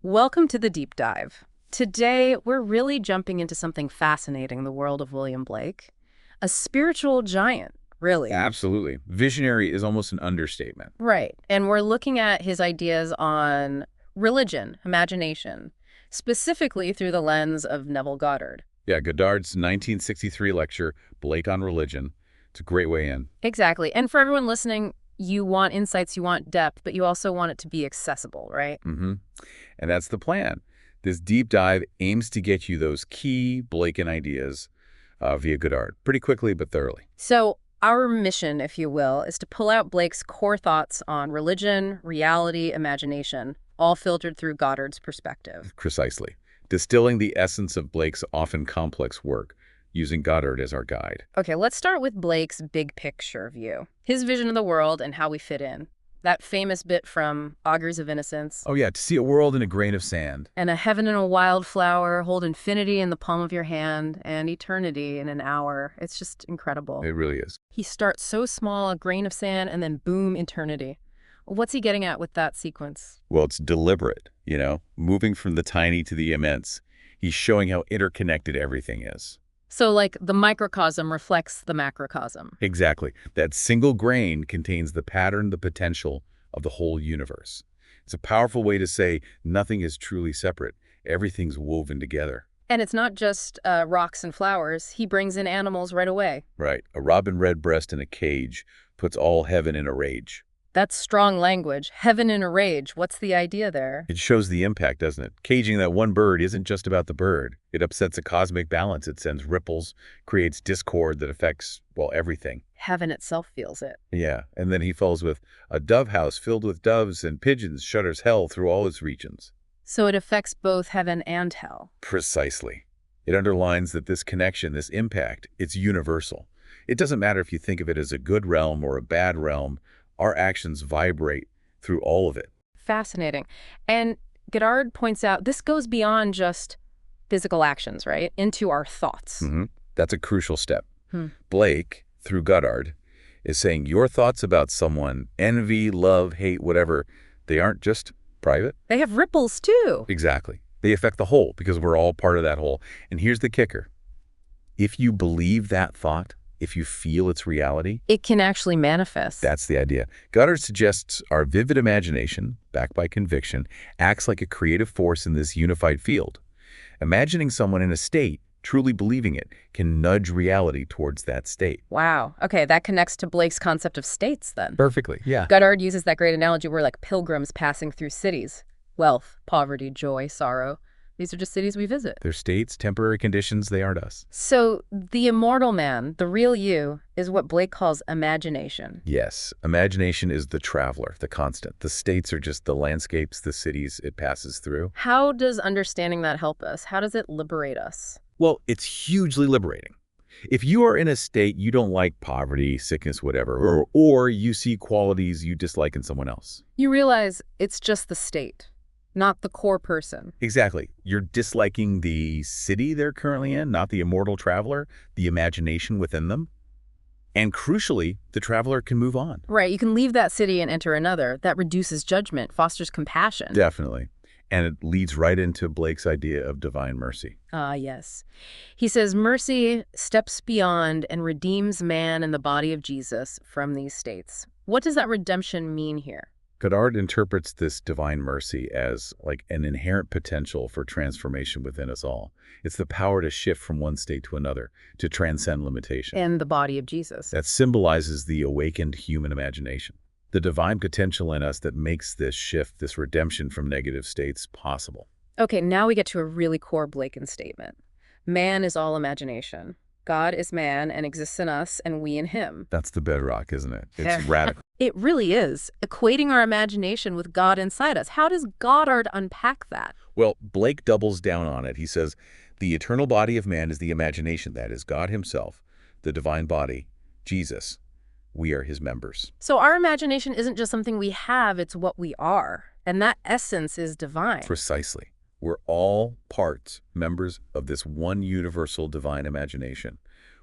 Welcome to the deep dive. Today, we're really jumping into something fascinating in the world of William Blake. A spiritual giant, really. Absolutely. Visionary is almost an understatement. Right. And we're looking at his ideas on religion, imagination, specifically through the lens of Neville Goddard. Yeah, Goddard's 1963 lecture, Blake on Religion. It's a great way in. Exactly. And for everyone listening, you want insights, you want depth, but you also want it to be accessible, right? hmm And that's the plan. This deep dive aims to get you those key Blakean ideas via Goddard, pretty quickly but thoroughly. So, our mission, if you will, is to pull out Blake's core thoughts on religion, reality, imagination, all filtered through Goddard's perspective. Precisely. Distilling the essence of Blake's often complex work, using Goddard as our guide. Okay, let's start with Blake's big picture view, his vision of the world and how we fit in. That famous bit from Auguries of Innocence. Oh yeah, to see a world in a grain of sand. And a heaven in a wildflower, hold infinity in the palm of your hand, and eternity in an hour. It's just incredible. It really is. He starts so small, a grain of sand, and then boom, eternity. What's he getting at with that sequence? Well, it's deliberate, moving from the tiny to the immense. He's showing how interconnected everything is. So, like, the microcosm reflects the macrocosm. Exactly. That single grain contains the pattern, the potential of the whole universe. It's a powerful way to say nothing is truly separate. Everything's woven together. And it's not just rocks and flowers. He brings in animals right away. Right. A robin redbreast in a cage puts all heaven in a rage. That's strong language. Heaven in a rage. What's the idea there? It shows the impact, doesn't it? Caging that one bird isn't just about the bird. It upsets a cosmic balance. It sends ripples, creates discord that affects, well, everything. Heaven itself feels it. Yeah, and then he follows with, a dove house filled with doves and pigeons shudders hell through all its regions. So it affects both heaven and hell. Precisely. It underlines that this connection, this impact, it's universal. It doesn't matter if you think of it as a good realm or a bad realm. Our actions vibrate through all of it. Fascinating. And Goddard points out this goes beyond just physical actions, right? Into our thoughts. That's a crucial step. Blake, through Goddard, is saying your thoughts about someone, envy, love, hate, whatever, they aren't just private. They have ripples too. Exactly. They affect the whole because we're all part of that whole. And here's the kicker. If you believe that thought, if you feel its reality, it can actually manifest. That's the idea. Goddard suggests our vivid imagination, backed by conviction, acts like a creative force in this unified field. Imagining someone in a state, truly believing it, can nudge reality towards that state. Wow. Okay, that connects to Blake's concept of states then. Perfectly, yeah. Goddard uses that great analogy where like pilgrims passing through cities. Wealth, poverty, joy, sorrow. These are just cities we visit. They're states, temporary conditions, they aren't us. So the immortal man, the real you, is what Blake calls imagination. Yes, imagination is the traveler, the constant. The states are just the landscapes, the cities it passes through. How does understanding that help us? How does it liberate us? Well, it's hugely liberating. If you are in a state you don't like poverty, sickness, whatever, or you see qualities you dislike in someone else. You realize it's just the state, not the core person. Exactly. You're disliking the city they're currently in, not the immortal traveler, the imagination within them. And crucially, the traveler can move on. Right. You can leave that city and enter another. That reduces judgment, fosters compassion. Definitely. And it leads right into Blake's idea of divine mercy. Ah, yes. He says mercy steps beyond and redeems man in the body of Jesus from these states. What does that redemption mean here? Goddard interprets this divine mercy as like an inherent potential for transformation within us all. It's the power to shift from one state to another, to transcend limitation. And the body of Jesus. That symbolizes the awakened human imagination, the divine potential in us that makes this shift, this redemption from negative states possible. Okay, now we get to a really core Blakean statement. Man is all imagination. God is man and exists in us and we in him. That's the bedrock, isn't it? It's radical. It really is. Equating our imagination with God inside us. How does Goddard unpack that? Well, Blake doubles down on it. He says, the eternal body of man is the imagination, that is God himself, the divine body, Jesus. We are his members. So our imagination isn't just something we have, it's what we are. And that essence is divine. Precisely. We're all parts, members of this one universal divine imagination.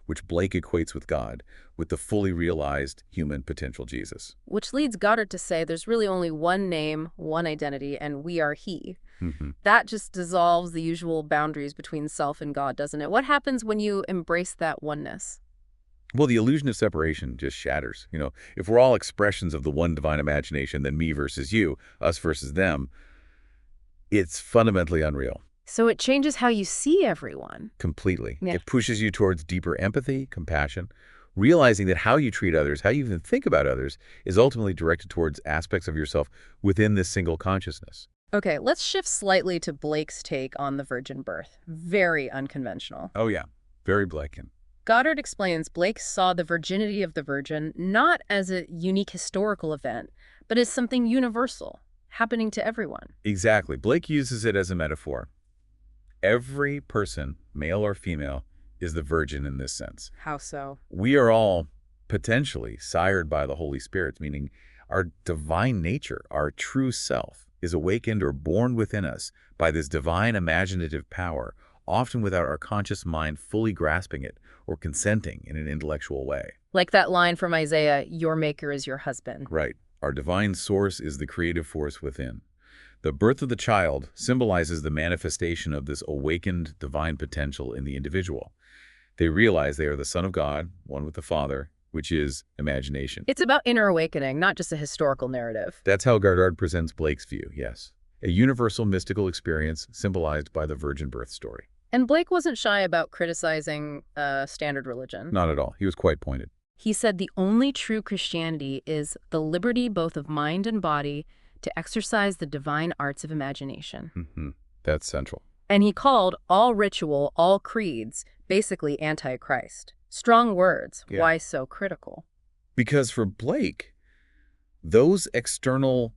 which Blake equates with God, with the fully realized human potential Jesus. Which leads Goddard to say there's really only one name, one identity, and we are he. Mhm. That just dissolves the usual boundaries between self and God, doesn't it? What happens when you embrace that oneness? Well, the illusion of separation just shatters. If we're all expressions of the one divine imagination, then me versus you, us versus them, it's fundamentally unreal. So it changes how you see everyone. Completely. Yeah. It pushes you towards deeper empathy, compassion, realizing that how you treat others, how you even think about others, is ultimately directed towards aspects of yourself within this single consciousness. Okay, let's shift slightly to Blake's take on the virgin birth. Very unconventional. Oh, yeah. Very Blakean. Goddard explains Blake saw the virginity of the Virgin not as a unique historical event, but as something universal, happening to everyone. Exactly. Blake uses it as a metaphor. Every person, male or female, is the virgin in this sense. How so? We are all potentially sired by the Holy Spirit, meaning our divine nature, our true self, is awakened or born within us by this divine imaginative power, often without our conscious mind fully grasping it or consenting in an intellectual way. Like that line from Isaiah, your maker is your husband. Right. Our divine source is the creative force within. The birth of the child symbolizes the manifestation of this awakened divine potential in the individual. They realize they are the Son of God, one with the Father, which is imagination. It's about inner awakening, not just a historical narrative. That's how Goddard presents Blake's view, yes. A universal mystical experience symbolized by the virgin birth story. And Blake wasn't shy about criticizing standard religion. Not at all. He was quite pointed. He said the only true Christianity is the liberty both of mind and body to exercise the divine arts of imagination. That's central. And he called all ritual, all creeds, basically anti-Christ. Strong words. Yeah. Why so critical? Because for Blake, those external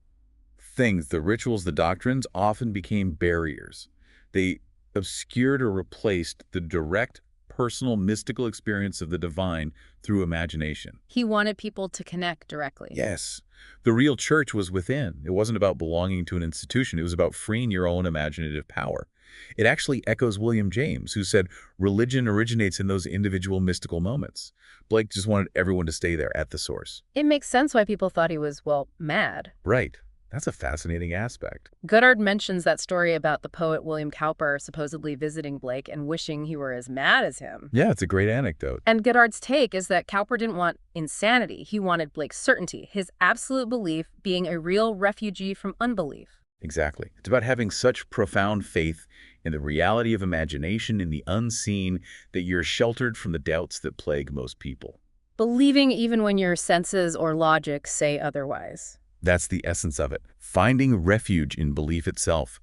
things, the rituals, the doctrines, often became barriers. They obscured or replaced the direct, personal, mystical experience of the divine through imagination. He wanted people to connect directly. Yes. The real church was within. It wasn't about belonging to an institution. It was about freeing your own imaginative power. It actually echoes William James, who said religion originates in those individual mystical moments. Blake just wanted everyone to stay there at the source. It makes sense why people thought he was, well, mad. Right. That's a fascinating aspect. Goddard mentions that story about the poet William Cowper supposedly visiting Blake and wishing he were as mad as him. Yeah, it's a great anecdote. And Goddard's take is that Cowper didn't want insanity. He wanted Blake's certainty, his absolute belief being a real refugee from unbelief. Exactly. It's about having such profound faith in the reality of imagination, in the unseen, that you're sheltered from the doubts that plague most people. Believing even when your senses or logic say otherwise. That's the essence of it. Finding refuge in belief itself.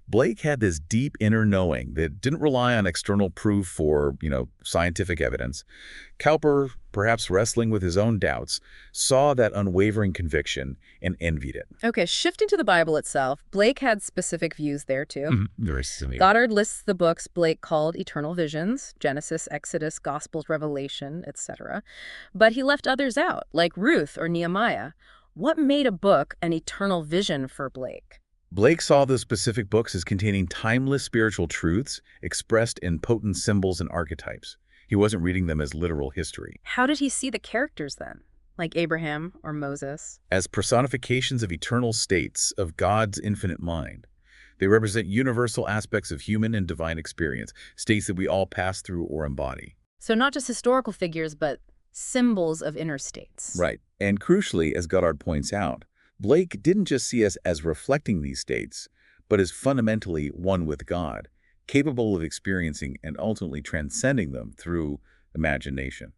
Blake had this deep inner knowing that didn't rely on external proof or, scientific evidence. Cowper, perhaps wrestling with his own doubts, saw that unwavering conviction and envied it. Okay, shifting to the Bible itself, Blake had specific views there too. Very similar. Goddard lists the books Blake called eternal visions, Genesis, Exodus, Gospels, Revelation, etc. But he left others out, like Ruth or Nehemiah. What made a book an eternal vision for Blake? Blake saw those specific books as containing timeless spiritual truths expressed in potent symbols and archetypes. He wasn't reading them as literal history. How did he see the characters then? Like Abraham or Moses? As personifications of eternal states of God's infinite mind. They represent universal aspects of human and divine experience, states that we all pass through or embody. So not just historical figures, but symbols of inner states. Right. And crucially, as Goddard points out, Blake didn't just see us as reflecting these states, but as fundamentally one with God, capable of experiencing and ultimately transcending them through imagination.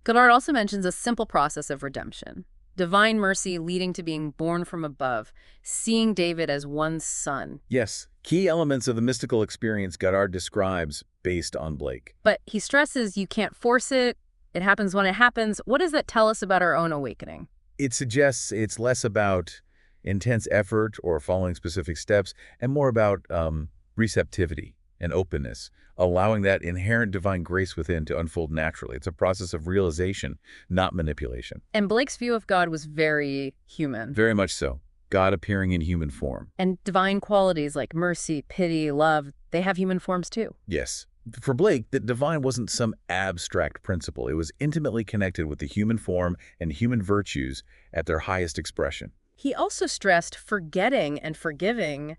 Goddard also mentions a simple process of redemption. Divine mercy leading to being born from above, seeing David as one's son. Yes, key elements of the mystical experience Goddard describes based on Blake. But he stresses you can't force it. It happens when it happens. What does that tell us about our own awakening? It suggests it's less about intense effort or following specific steps and more about receptivity and openness, allowing that inherent divine grace within to unfold naturally. It's a process of realization, not manipulation. And Blake's view of God was very human. Very much so. God appearing in human form. And divine qualities like mercy, pity, love, they have human forms too. Yes. For Blake, the divine wasn't some abstract principle. It was intimately connected with the human form and human virtues at their highest expression. He also stressed forgetting and forgiving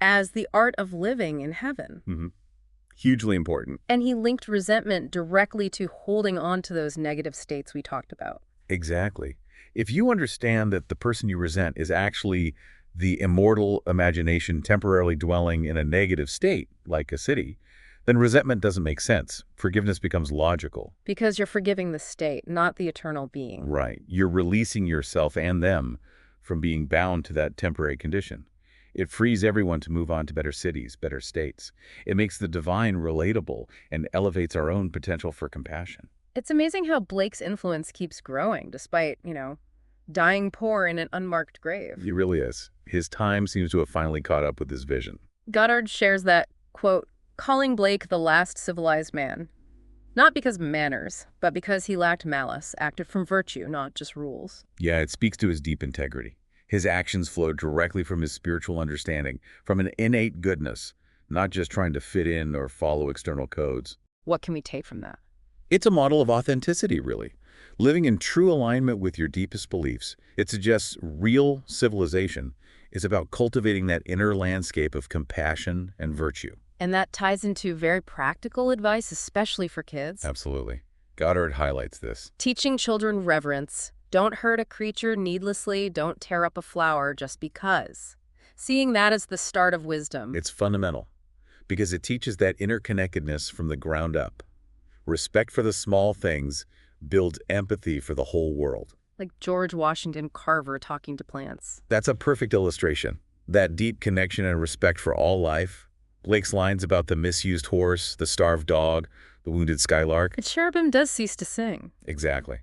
as the art of living in heaven. hmm Hugely important. And he linked resentment directly to holding on to those negative states we talked about. Exactly. If you understand that the person you resent is actually the immortal imagination temporarily dwelling in a negative state, like a city, then resentment doesn't make sense. Forgiveness becomes logical. Because you're forgiving the state, not the eternal being. Right. You're releasing yourself and them from being bound to that temporary condition. It frees everyone to move on to better cities, better states. It makes the divine relatable and elevates our own potential for compassion. It's amazing how Blake's influence keeps growing despite, dying poor in an unmarked grave. He really is. His time seems to have finally caught up with his vision. Goddard shares that, quote, calling Blake the last civilized man, not because of manners, but because he lacked malice, acted from virtue, not just rules. Yeah, it speaks to his deep integrity. His actions flow directly from his spiritual understanding, from an innate goodness, not just trying to fit in or follow external codes. What can we take from that? It's a model of authenticity, really. Living in true alignment with your deepest beliefs. It suggests real civilization is about cultivating that inner landscape of compassion and virtue. And that ties into very practical advice, especially for kids. Absolutely. Goddard highlights this. Teaching children reverence. Don't hurt a creature needlessly. Don't tear up a flower just because. Seeing that as the start of wisdom. It's fundamental because it teaches that interconnectedness from the ground up. Respect for the small things builds empathy for the whole world. Like George Washington Carver talking to plants. That's a perfect illustration. That deep connection and respect for all life. Blake's lines about the misused horse, the starved dog, the wounded skylark. A cherubim does cease to sing. Exactly.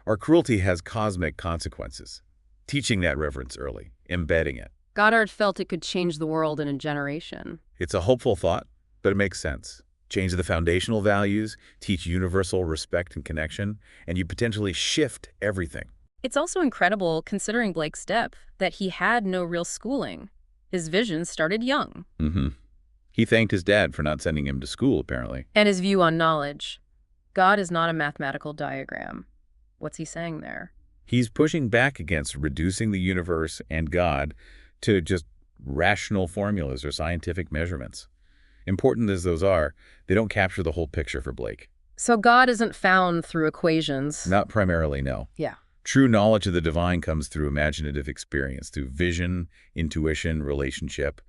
Our cruelty has cosmic consequences. Teaching that reverence early, embedding it. Goddard felt it could change the world in a generation. It's a hopeful thought, but it makes sense. Change the foundational values, teach universal respect and connection, and you potentially shift everything. It's also incredible, considering Blake's depth, that he had no real schooling. His vision started young. He thanked his dad for not sending him to school, apparently. And his view on knowledge. God is not a mathematical diagram. What's he saying there? He's pushing back against reducing the universe and God to just rational formulas or scientific measurements. Important as those are, they don't capture the whole picture for Blake. So God isn't found through equations? Not primarily, no. Yeah. True knowledge of the divine comes through imaginative experience, through vision, intuition, relationship.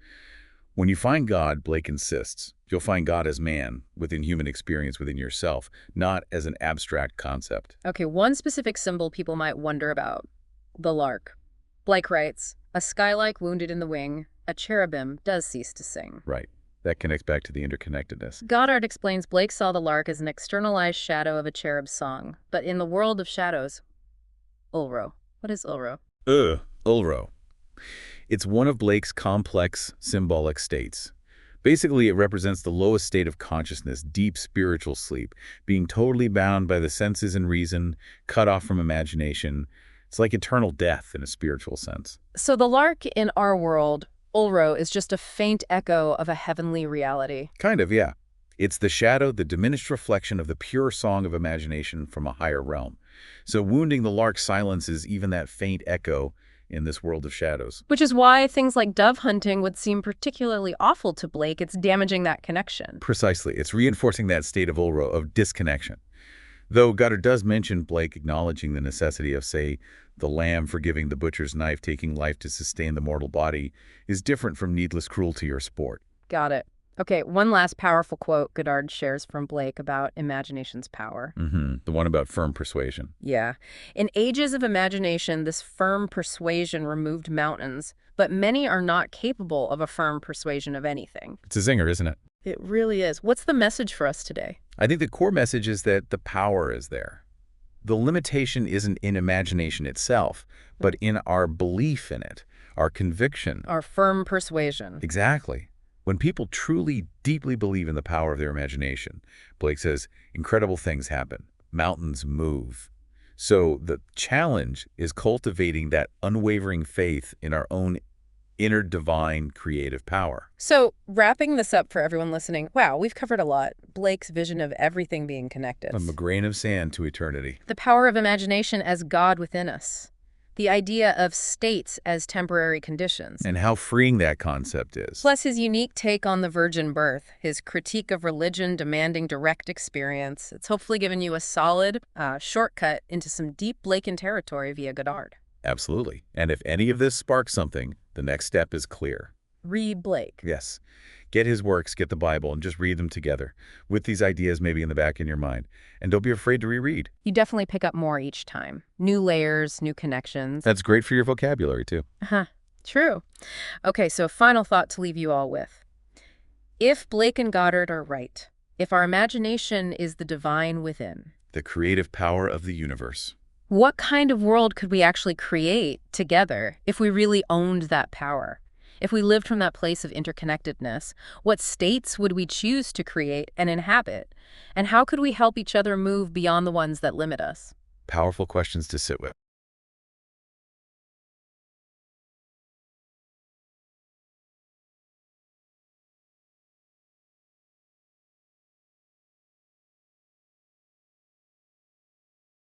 When you find God, Blake insists, you'll find God as man, within human experience within yourself, not as an abstract concept. Okay, one specific symbol people might wonder about. The lark. Blake writes, a skylark wounded in the wing, a cherubim does cease to sing. Right. That connects back to the interconnectedness. Goddard explains Blake saw the lark as an externalized shadow of a cherub's song. But in the world of shadows, Ulro. What is Ulro? Ulro. It's one of Blake's complex symbolic states. Basically, it represents the lowest state of consciousness, deep spiritual sleep, being totally bound by the senses and reason, cut off from imagination. It's like eternal death in a spiritual sense. So the lark in our world, Ulro, is just a faint echo of a heavenly reality. Kind of, yeah. It's the shadow, the diminished reflection of the pure song of imagination from a higher realm. So wounding the lark silences even that faint echo in this world of shadows. Which is why things like dove hunting would seem particularly awful to Blake. It's damaging that connection. Precisely. It's reinforcing that state of Ulro, of disconnection. Though Goddard does mention Blake acknowledging the necessity of, say, the lamb forgiving the butcher's knife, taking life to sustain the mortal body, is different from needless cruelty or sport. Got it. Okay, one last powerful quote Goddard shares from Blake about imagination's power. The one about firm persuasion. Yeah. In ages of imagination, this firm persuasion removed mountains, but many are not capable of a firm persuasion of anything. It's a zinger, isn't it? It really is. What's the message for us today? I think the core message is that the power is there. The limitation isn't in imagination itself, but in our belief in it, our conviction. Our firm persuasion. Exactly. When people truly, deeply believe in the power of their imagination, Blake says, incredible things happen. Mountains move. So the challenge is cultivating that unwavering faith in our own inner divine creative power. So, wrapping this up for everyone listening, wow, we've covered a lot. Blake's vision of everything being connected. From a grain of sand to eternity. The power of imagination as God within us. The idea of states as temporary conditions. And how freeing that concept is. Plus his unique take on the virgin birth, his critique of religion demanding direct experience. It's hopefully given you a solid shortcut into some deep Blakean territory via Goddard. Absolutely. And if any of this sparks something, the next step is clear. Read Blake. Yes. Get his works, get the Bible, and just read them together, with these ideas maybe in the back in your mind. And don't be afraid to reread. You definitely pick up more each time. New layers, new connections. That's great for your vocabulary, too. True. Okay, so final thought to leave you all with. If Blake and Goddard are right, if our imagination is the divine within, The creative power of the universe. what kind of world could we actually create together if we really owned that power? If we lived from that place of interconnectedness, what states would we choose to create and inhabit? And how could we help each other move beyond the ones that limit us? Powerful questions to sit with.